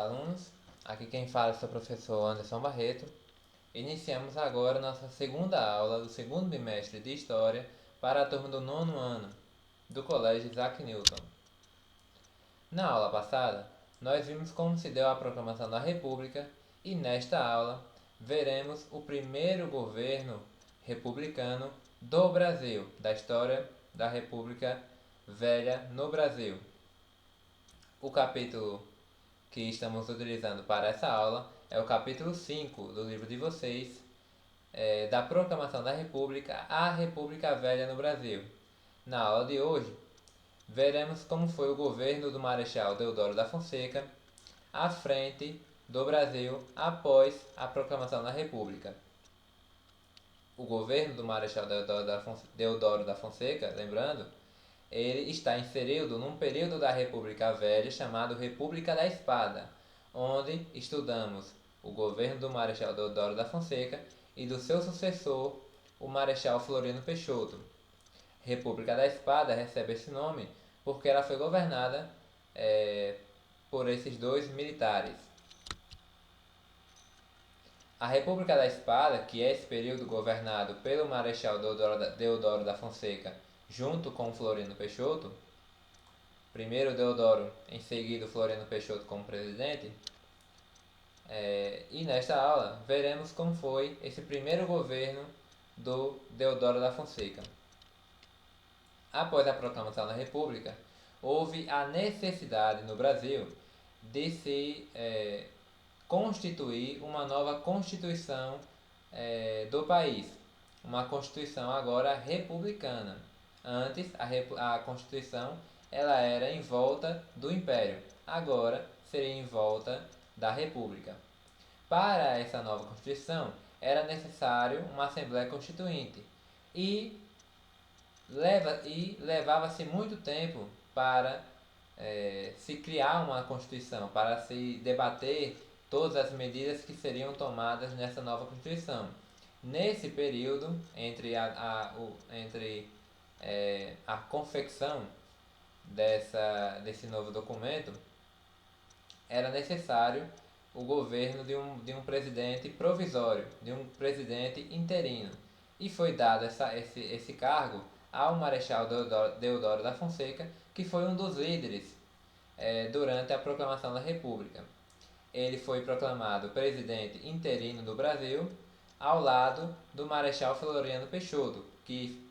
Olá, alunos. Aqui quem fala é o seu professor Anderson Barreto. Iniciamos agora nossa segunda aula do segundo bimestre de História para a turma do nono ano do Colégio Isaac Newton. Na aula passada, nós vimos como se deu a proclamação da República e nesta aula veremos o primeiro governo republicano do Brasil, da história da República Velha no Brasil. O capítulo que estamos utilizando para essa aula é o capítulo 5 do livro de vocês, da Proclamação da República à República Velha no Brasil. Na aula de hoje, veremos como foi o governo do Marechal Deodoro da Fonseca à frente do Brasil após a proclamação da República. O governo do Marechal Deodoro da Fonseca, lembrando, ele está inserido num período da República Velha chamado República da Espada, onde estudamos o governo do Marechal Deodoro da Fonseca e do seu sucessor, o Marechal Floriano Peixoto. República da Espada recebe esse nome porque ela foi governada por esses dois militares. A República da Espada, que é esse período governado pelo Marechal Deodoro da Fonseca junto com Floriano Peixoto, primeiro Deodoro, em seguida Floriano Peixoto como presidente, e nesta aula veremos como foi esse primeiro governo do Deodoro da Fonseca. Após a proclamação da República, houve a necessidade no Brasil de se constituir uma nova Constituição do país, uma Constituição agora republicana. Antes, a Constituição ela era em volta do Império, agora seria em volta da República. Para essa nova Constituição, era necessário uma Assembleia Constituinte e levava-se muito tempo para se criar uma Constituição, para se debater todas as medidas que seriam tomadas nessa nova Constituição. Nesse período, entre a confecção desse novo documento, era necessário o governo de um presidente provisório, de um presidente interino. E foi dado esse cargo ao Marechal Deodoro da Fonseca, que foi um dos líderes durante a proclamação da República. Ele foi proclamado presidente interino do Brasil, ao lado do Marechal Floriano Peixoto, que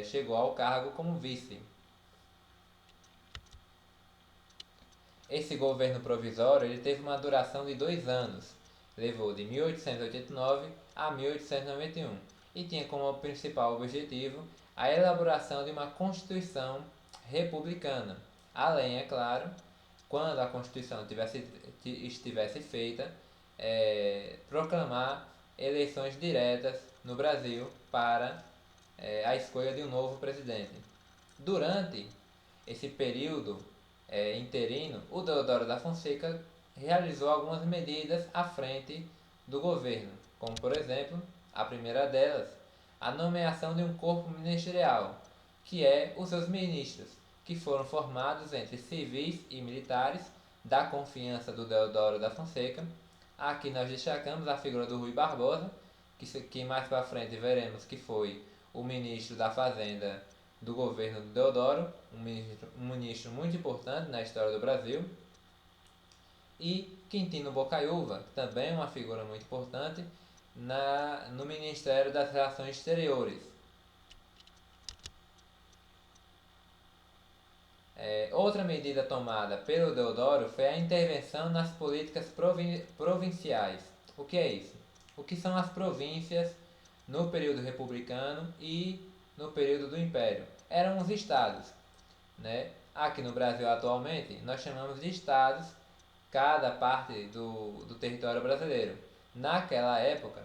chegou ao cargo como vice. Esse governo provisório ele teve uma duração de 2 anos, levou de 1889 a 1891 e tinha como principal objetivo a elaboração de uma Constituição republicana, além, é claro, quando a Constituição estivesse feita, proclamar eleições diretas no Brasil para a escolha de um novo presidente. Durante esse período interino, o Deodoro da Fonseca realizou algumas medidas à frente do governo, como por exemplo, a primeira delas, a nomeação de um corpo ministerial, que é os seus ministros, que foram formados entre civis e militares da confiança do Deodoro da Fonseca. Aqui nós destacamos a figura do Rui Barbosa, que mais para frente veremos que foi o ministro da Fazenda do governo do Deodoro, um ministro muito importante na história do Brasil. E Quintino Bocaiúva, que também é uma figura muito importante no Ministério das Relações Exteriores. Outra medida tomada pelo Deodoro foi a intervenção nas políticas provinciais. O que é isso? O que são as províncias no período republicano e no período do Império? Eram os estados. Aqui no Brasil atualmente nós chamamos de estados cada parte do território brasileiro. Naquela época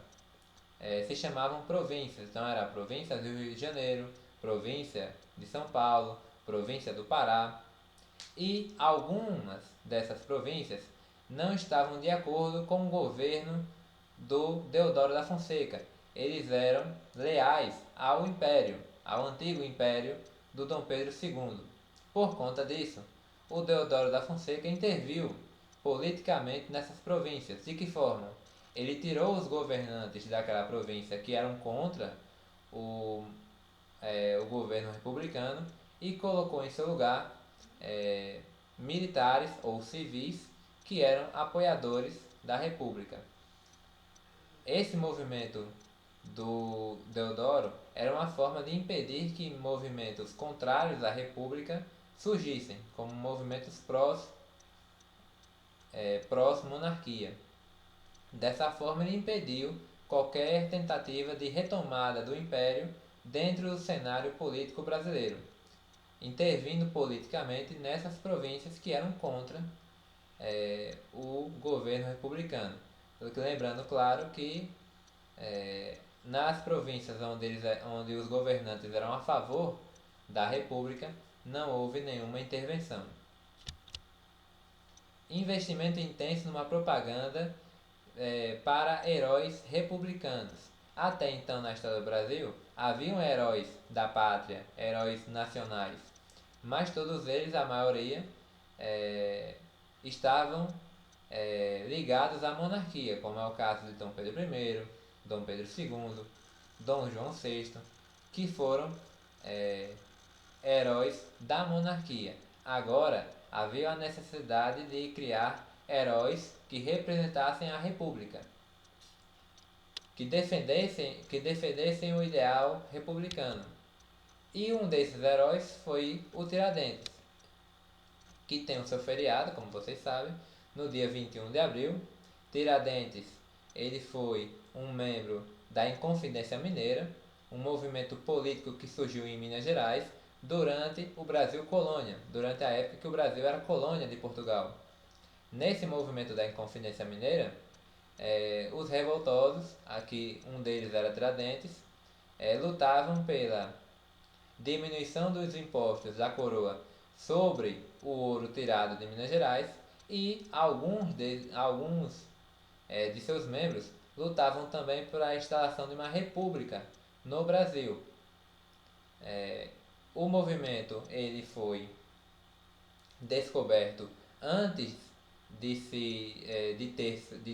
se chamavam províncias, então era a província do Rio de Janeiro, província de São Paulo, província do Pará, e algumas dessas províncias não estavam de acordo com o governo do Deodoro da Fonseca. Eles eram leais ao Império, ao antigo Império do Dom Pedro II. Por conta disso, o Deodoro da Fonseca interviu politicamente nessas províncias. De que forma? Ele tirou os governantes daquela província que eram contra o, o governo republicano e colocou em seu lugar militares ou civis que eram apoiadores da República. Esse movimento do Deodoro era uma forma de impedir que movimentos contrários à República surgissem, como movimentos prós-monarquia. Dessa forma, ele impediu qualquer tentativa de retomada do Império dentro do cenário político brasileiro, intervindo politicamente nessas províncias que eram contra o governo republicano. Lembrando, claro, que nas províncias onde os governantes eram a favor da República, não houve nenhuma intervenção. Investimento intenso numa propaganda para heróis republicanos. Até então, na história do Brasil, haviam heróis da pátria, heróis nacionais, mas todos eles, a maioria, estavam ligados à monarquia, como é o caso de Dom Pedro I, Dom Pedro II, Dom João VI, que foram heróis da monarquia. Agora, havia a necessidade de criar heróis que representassem a República, que defendessem o ideal republicano. E um desses heróis foi o Tiradentes, que tem o seu feriado, como vocês sabem, no dia 21 de abril. Tiradentes, ele foi um membro da Inconfidência Mineira, um movimento político que surgiu em Minas Gerais durante o Brasil colônia, durante a época que o Brasil era colônia de Portugal. Nesse movimento da Inconfidência Mineira, os revoltosos, aqui um deles era Tiradentes, lutavam pela diminuição dos impostos da coroa sobre o ouro tirado de Minas Gerais, e alguns de seus membros lutavam também por a instalação de uma república no Brasil. O movimento ele foi descoberto antes de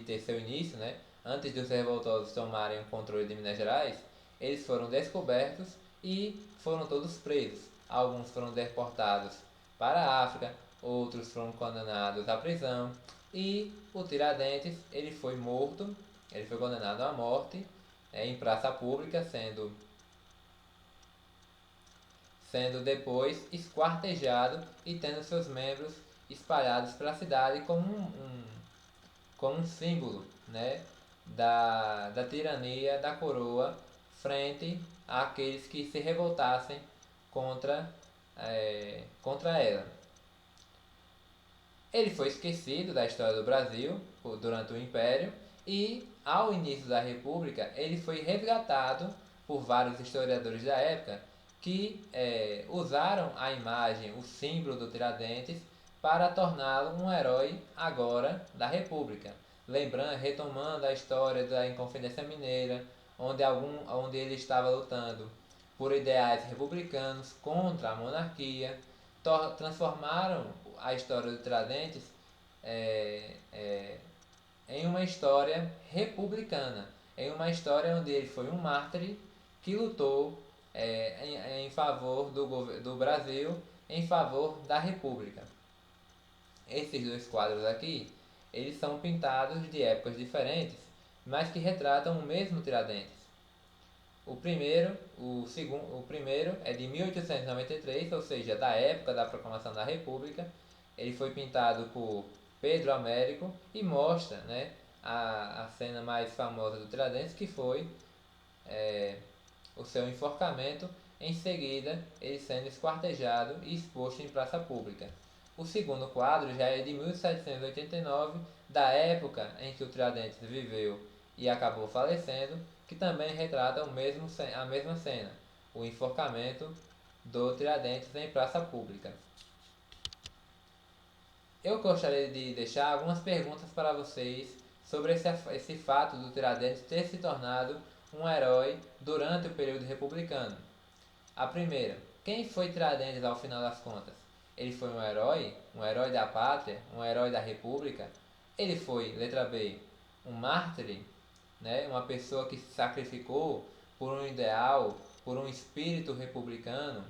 ter seu início, né? Antes dos revoltosos tomarem o controle de Minas Gerais, eles foram descobertos e foram todos presos. Alguns foram deportados para a África, outros foram condenados à prisão, e o Tiradentes ele foi morto, ele foi condenado à morte em praça pública, sendo depois esquartejado e tendo seus membros espalhados pela cidade como um símbolo, né, da tirania da coroa frente àqueles que se revoltassem contra ela. Ele foi esquecido da história do Brasil durante o Império, e ao início da República ele foi resgatado por vários historiadores da época que usaram a imagem, o símbolo do Tiradentes, para torná-lo um herói agora da República. Retomando a história da Inconfidência Mineira, onde ele estava lutando por ideais republicanos contra a monarquia, transformaram a história do Tiradentes em uma história republicana, em uma história onde ele foi um mártir que lutou em favor do Brasil, em favor da República. Esses dois quadros aqui, eles são pintados de épocas diferentes, mas que retratam o mesmo Tiradentes. O primeiro é de 1893, ou seja, da época da proclamação da República. Ele foi pintado por Pedro Américo e mostra, né, a cena mais famosa do Tiradentes, que foi o seu enforcamento, em seguida ele sendo esquartejado e exposto em praça pública. O segundo quadro já é de 1789, da época em que o Tiradentes viveu e acabou falecendo, que também retrata a mesma cena, o enforcamento do Tiradentes em praça pública. Eu gostaria de deixar algumas perguntas para vocês sobre esse fato do Tiradentes ter se tornado um herói durante o período republicano. A primeira, quem foi Tiradentes ao final das contas? Ele foi um herói da pátria, um herói da República, Ele foi, letra B, um mártir, né? Uma pessoa que se sacrificou por um ideal, por um espírito republicano.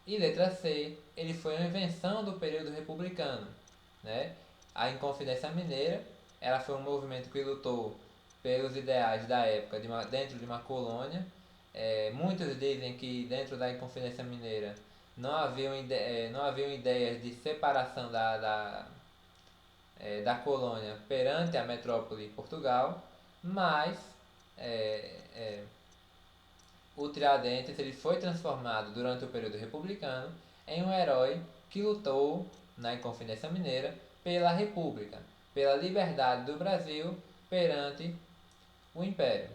E letra C, ele foi uma invenção do período republicano, né? A Inconfidência Mineira, ela foi um movimento que lutou pelos ideais da época dentro de uma colônia. Muitos dizem que dentro da Inconfidência Mineira não haviam ideias de separação da colônia perante a metrópole Portugal, mas é, é, o Tiradentes ele foi transformado durante o período republicano em um herói que lutou na Inconfidência Mineira pela República, pela liberdade do Brasil perante o Império.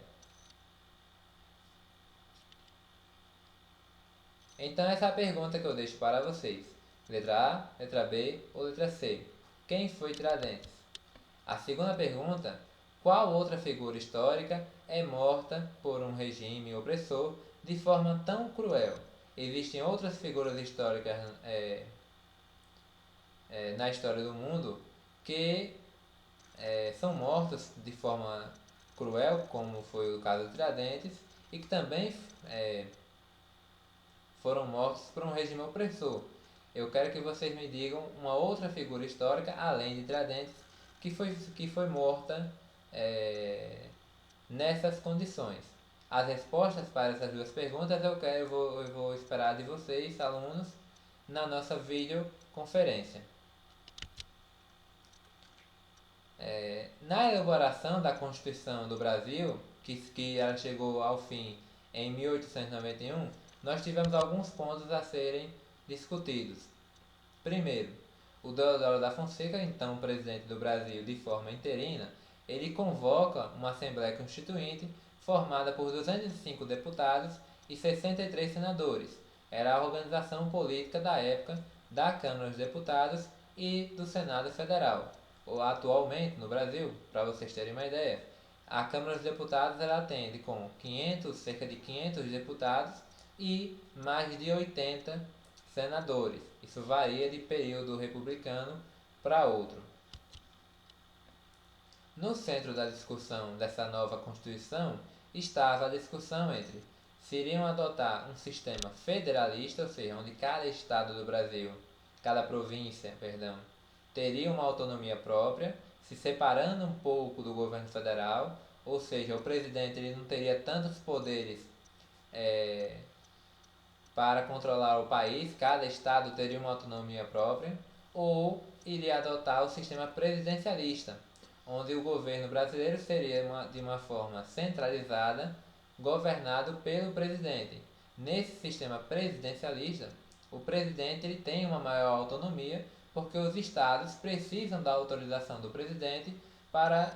Então essa é a pergunta que eu deixo para vocês. Letra A, letra B ou letra C? Quem foi Tiradentes? A segunda pergunta: qual outra figura histórica é morta por um regime opressor de forma tão cruel? Existem outras figuras históricas na história do mundo que são mortas de forma cruel, como foi o caso de Tiradentes, e que também foram mortos por um regime opressor. Eu quero que vocês me digam uma outra figura histórica, além de Tiradentes, que foi morta nessas condições. As respostas para essas duas perguntas eu vou esperar de vocês, alunos, na nossa videoconferência. Na elaboração da Constituição do Brasil, que ela chegou ao fim em 1891, nós tivemos alguns pontos a serem discutidos. Primeiro, o Deodoro da Fonseca, então presidente do Brasil de forma interina, ele convoca uma Assembleia Constituinte formada por 205 deputados e 63 senadores. Era a organização política da época da Câmara dos Deputados e do Senado Federal. Atualmente, no Brasil, para vocês terem uma ideia, a Câmara dos Deputados ela atende com cerca de 500 deputados e mais de 80 senadores. Isso varia de período republicano para outro. No centro da discussão dessa nova Constituição estava a discussão entre se iriam adotar um sistema federalista, ou seja, onde cada estado do Brasil, cada província, perdão, teria uma autonomia própria, se separando um pouco do governo federal, ou seja, o presidente ele não teria tantos poderes para controlar o país, cada estado teria uma autonomia própria, ou iria adotar o sistema presidencialista, onde o governo brasileiro seria de uma forma centralizada, governado pelo presidente. Nesse sistema presidencialista, o presidente ele tem uma maior autonomia, porque os estados precisam da autorização do presidente para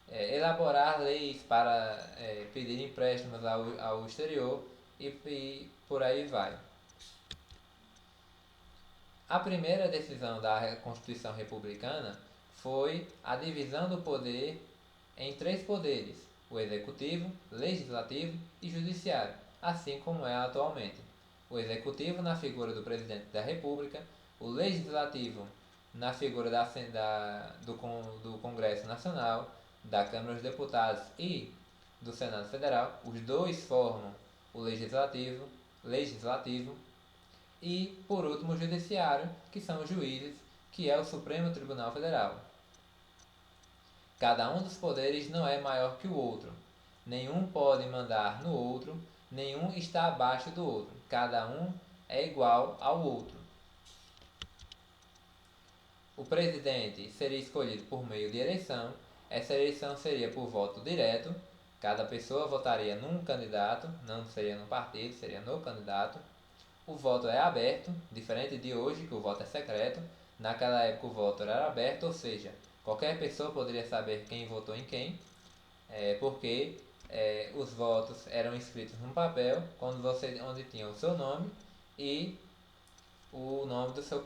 elaborar leis, para pedir empréstimos ao exterior e por aí vai. A primeira decisão da Constituição Republicana foi a divisão do poder em três poderes: o executivo, legislativo e judiciário, assim como é atualmente. O executivo na figura do presidente da República, o legislativo na figura do Congresso Nacional, da Câmara dos Deputados e do Senado Federal. Os dois formam o legislativo e, por último, o judiciário, que são os juízes, que é o Supremo Tribunal Federal. Cada um dos poderes não é maior que o outro. Nenhum pode mandar no outro, nenhum está abaixo do outro. Cada um é igual ao outro. O presidente seria escolhido por meio de eleição. Essa eleição seria por voto direto. Cada pessoa votaria num candidato, não seria no partido, seria no candidato. O voto é aberto, diferente de hoje, que o voto é secreto. Naquela época o voto era aberto, ou seja, qualquer pessoa poderia saber quem votou em quem, porque os votos eram escritos num papel, onde tinha o seu nome e o nome do seu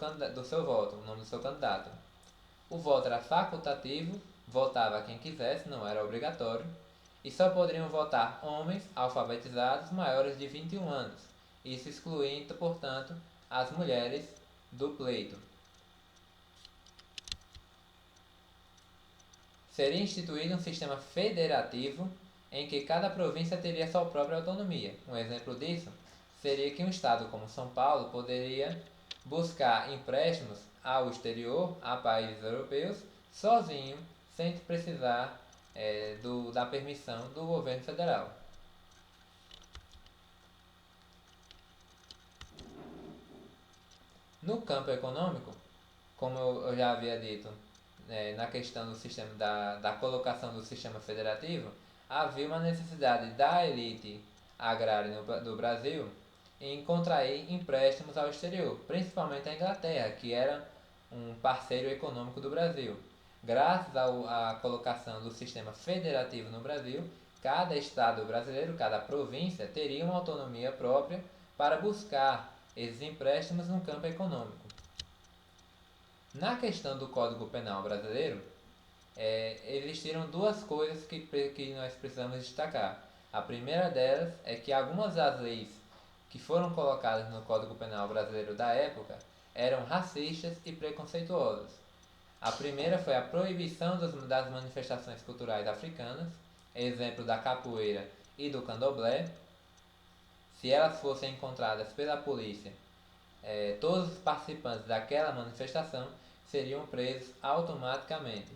voto, o nome do seu candidato. O voto era facultativo, votava quem quisesse, não era obrigatório, e só poderiam votar homens alfabetizados maiores de 21 anos, isso excluindo, portanto, as mulheres do pleito. seria instituído um sistema federativo em que cada província teria sua própria autonomia. Um exemplo disso seria que um estado como São Paulo poderia buscar empréstimos ao exterior, a países europeus, sozinho, sem precisar da permissão do governo federal. No campo econômico, como eu já havia dito, na questão do sistema da colocação do sistema federativo, havia uma necessidade da elite agrária do Brasil em contrair empréstimos ao exterior, principalmente à Inglaterra, que era um parceiro econômico do Brasil. Graças à colocação do sistema federativo no Brasil, cada estado brasileiro, cada província, teria uma autonomia própria para buscar esses empréstimos no campo econômico. Na questão do Código Penal brasileiro, existiram duas coisas que nós precisamos destacar. A primeira delas é que algumas das leis que foram colocadas no Código Penal brasileiro da época eram racistas e preconceituosas. A primeira foi a proibição das manifestações culturais africanas, exemplo da capoeira e do candomblé. Se elas fossem encontradas pela polícia, todos os participantes daquela manifestação seriam presos automaticamente.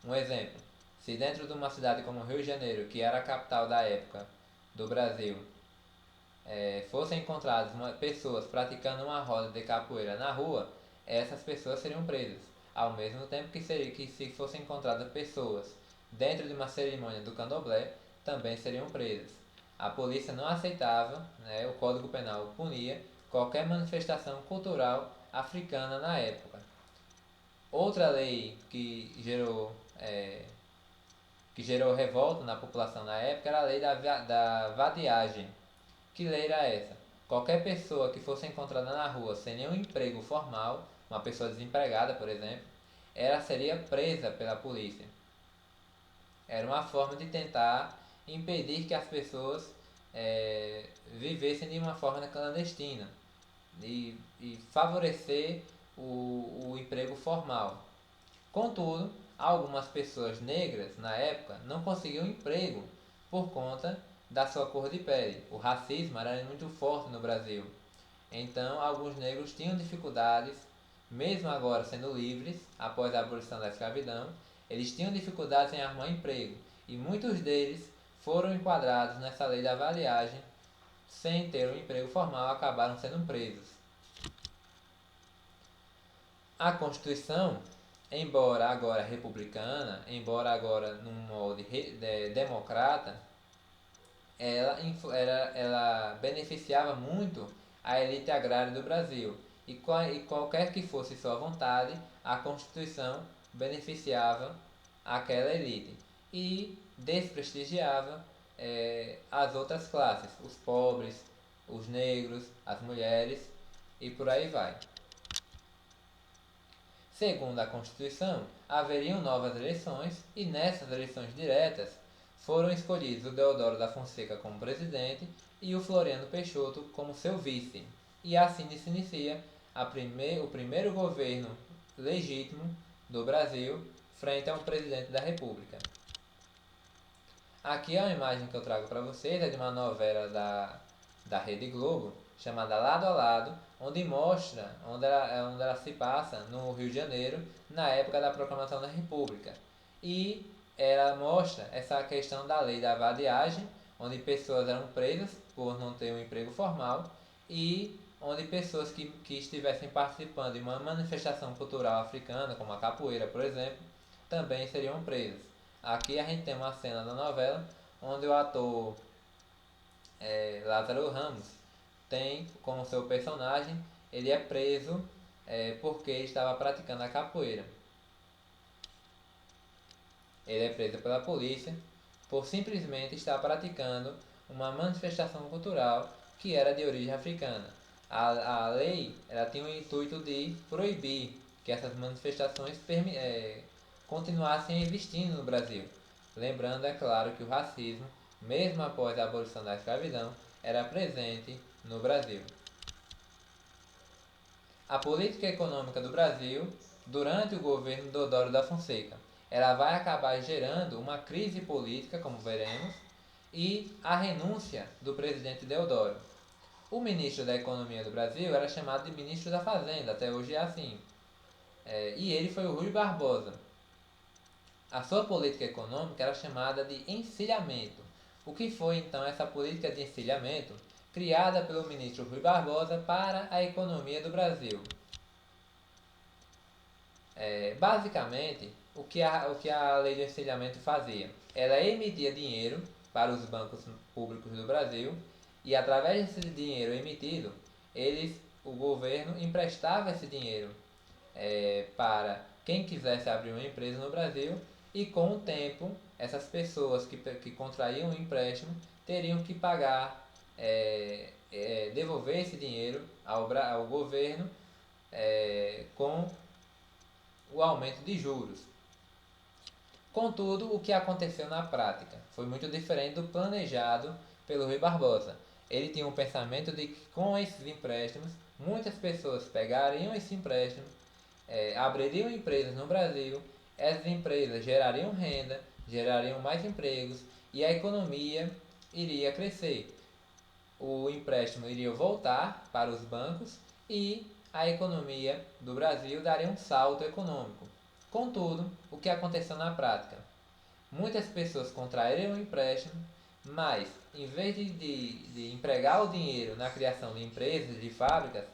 Um exemplo, se dentro de uma cidade como Rio de Janeiro, que era a capital da época do Brasil, fossem encontradas pessoas praticando uma roda de capoeira na rua, essas pessoas seriam presas. Ao mesmo tempo que se fossem encontradas pessoas dentro de uma cerimônia do candomblé, também seriam presas. A polícia não aceitava, o Código Penal punia qualquer manifestação cultural africana na época. Outra lei que gerou revolta na população na época era a lei da vadiagem. Que lei era essa? Qualquer pessoa que fosse encontrada na rua sem nenhum emprego formal, uma pessoa desempregada, por exemplo, ela seria presa pela polícia. Era uma forma de tentar impedir que as pessoas vivessem de uma forma clandestina e favorecer o emprego formal. Contudo, algumas pessoas negras na época não conseguiam emprego por conta da sua cor de pele. O racismo era muito forte no Brasil. Então, alguns negros tinham dificuldades, mesmo agora sendo livres, após a abolição da escravidão, eles tinham dificuldades em arrumar emprego. E muitos deles foram enquadrados nessa lei da vadiagem, sem ter um emprego formal, acabaram sendo presos. A Constituição, embora agora republicana, embora agora num molde democrata, ela beneficiava muito a elite agrária do Brasil. E qualquer que fosse sua vontade, a Constituição beneficiava aquela elite e desprestigiava as outras classes, os pobres, os negros, as mulheres e por aí vai. Segundo a Constituição, haveriam novas eleições e nessas eleições diretas foram escolhidos o Deodoro da Fonseca como presidente e o Floriano Peixoto como seu vice. E assim se inicia o primeiro governo legítimo do Brasil frente a um presidente da República. Aqui a imagem que eu trago para vocês é de uma novela da Rede Globo, chamada Lado a Lado, onde ela se passa no Rio de Janeiro, na época da proclamação da República. E ela mostra essa questão da lei da vadiagem, onde pessoas eram presas por não ter um emprego formal e onde pessoas que estivessem participando de uma manifestação cultural africana, como a capoeira, por exemplo, também seriam presas. Aqui a gente tem uma cena da novela onde o ator Lázaro Ramos tem como seu personagem, ele é preso porque estava praticando a capoeira. Ele é preso pela polícia por simplesmente estar praticando uma manifestação cultural que era de origem africana. A lei ela tinha o intuito de proibir que essas manifestações continuassem existindo no Brasil. Lembrando, é claro, que o racismo, mesmo após a abolição da escravidão, era presente no Brasil. A política econômica do Brasil durante o governo Deodoro da Fonseca. Ela vai acabar gerando uma crise política, como veremos, e a renúncia do presidente Deodoro. O ministro da Economia do Brasil era chamado de ministro da Fazenda, até hoje é assim. E ele foi o Rui Barbosa. A sua política econômica era chamada de encilhamento. O que foi então essa política de encilhamento criada pelo ministro Rui Barbosa para a economia do Brasil? Basicamente, o que a lei do encilhamento fazia? Ela emitia dinheiro para os bancos públicos do Brasil e, através desse dinheiro emitido, o governo emprestava esse dinheiro para quem quisesse abrir uma empresa no Brasil, e com o tempo essas pessoas que contraíam o empréstimo teriam que pagar, devolver esse dinheiro ao governo com o aumento de juros. Contudo, o que aconteceu na prática foi muito diferente do planejado pelo Rui Barbosa. Ele tinha um pensamento de que com esses empréstimos, muitas pessoas pegariam esse empréstimo, abririam empresas no Brasil, essas empresas gerariam renda, gerariam mais empregos e a economia iria crescer. O empréstimo iria voltar para os bancos e a economia do Brasil daria um salto econômico. Contudo, o que aconteceu na prática? Muitas pessoas contraíram o empréstimo, mas em vez de empregar o dinheiro na criação de empresas, de fábricas,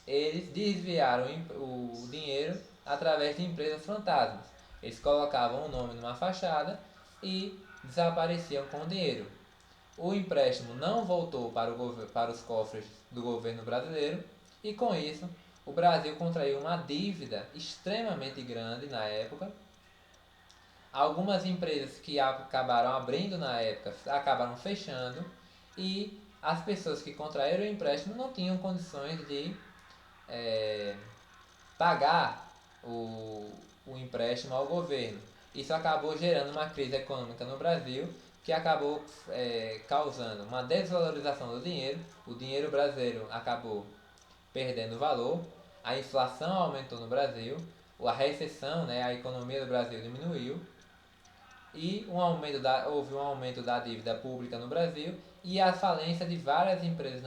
eles desviaram o dinheiro através de empresas fantasmas. Eles colocavam o nome numa fachada e desapareciam com o dinheiro. O empréstimo não voltou para os cofres do governo brasileiro e, com isso, o Brasil contraiu uma dívida extremamente grande na época. Algumas empresas que acabaram abrindo na época acabaram fechando e as pessoas que contraíram o empréstimo não tinham condições de pagar o empréstimo ao governo. Isso acabou gerando uma crise econômica no Brasil que acabou causando uma desvalorização do dinheiro. O dinheiro brasileiro acabou perdendo valor, a inflação aumentou no Brasil, a recessão, a economia do Brasil diminuiu e houve um aumento da dívida pública no Brasil e a falência de várias empresas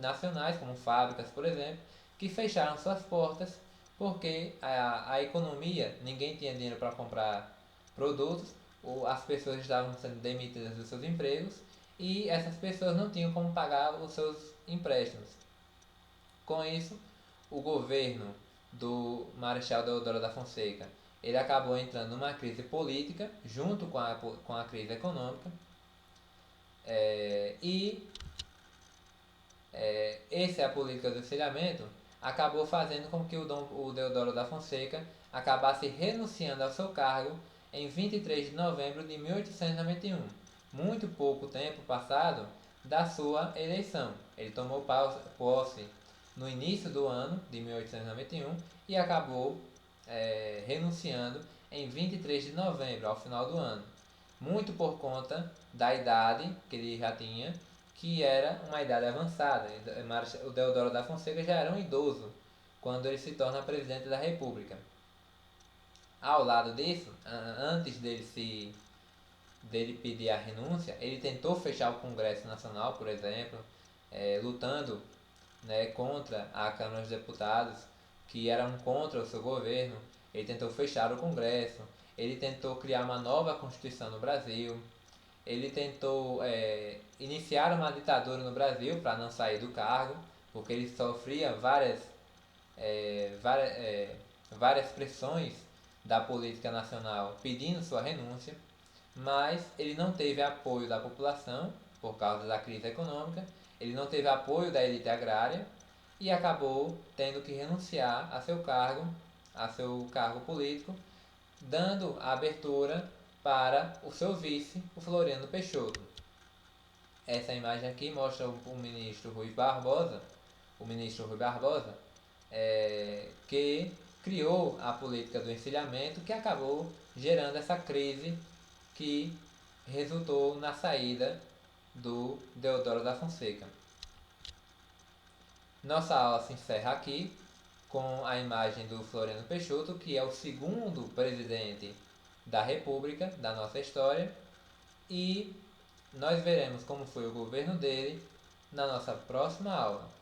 nacionais, como fábricas, por exemplo, que fecharam suas portas porque a economia, ninguém tinha dinheiro para comprar produtos, as pessoas estavam sendo demitidas dos seus empregos e essas pessoas não tinham como pagar os seus empréstimos. Com isso, o governo do Marechal Deodoro da Fonseca ele acabou entrando numa crise política junto com a crise econômica essa é a política do encilhamento acabou fazendo com que o Deodoro da Fonseca acabasse renunciando ao seu cargo em 23 de novembro de 1891, muito pouco tempo passado da sua eleição. Ele tomou posse no início do ano de 1891 e acabou renunciando em 23 de novembro, ao final do ano, muito por conta da idade que ele já tinha, que era uma idade avançada. O Deodoro da Fonseca já era um idoso quando ele se torna presidente da República. Ao lado disso, antes dele pedir a renúncia, ele tentou fechar o Congresso Nacional, por exemplo, lutando contra a Câmara dos Deputados, que eram contra o seu governo. Ele tentou fechar o Congresso, ele tentou criar uma nova Constituição no Brasil, ele tentou iniciar uma ditadura no Brasil para não sair do cargo, porque ele sofria várias pressões da política nacional pedindo sua renúncia, mas ele não teve apoio da população por causa da crise econômica, ele não teve apoio da elite agrária e acabou tendo que renunciar a seu cargo político, dando abertura para o seu vice, o Floriano Peixoto. Essa imagem aqui mostra o ministro Rui Barbosa, que criou a política do encilhamento, que acabou gerando essa crise que resultou na saída do Deodoro da Fonseca. Nossa aula se encerra aqui. com a imagem do Floriano Peixoto, que é o segundo presidente da República da nossa história, e nós veremos como foi o governo dele na nossa próxima aula.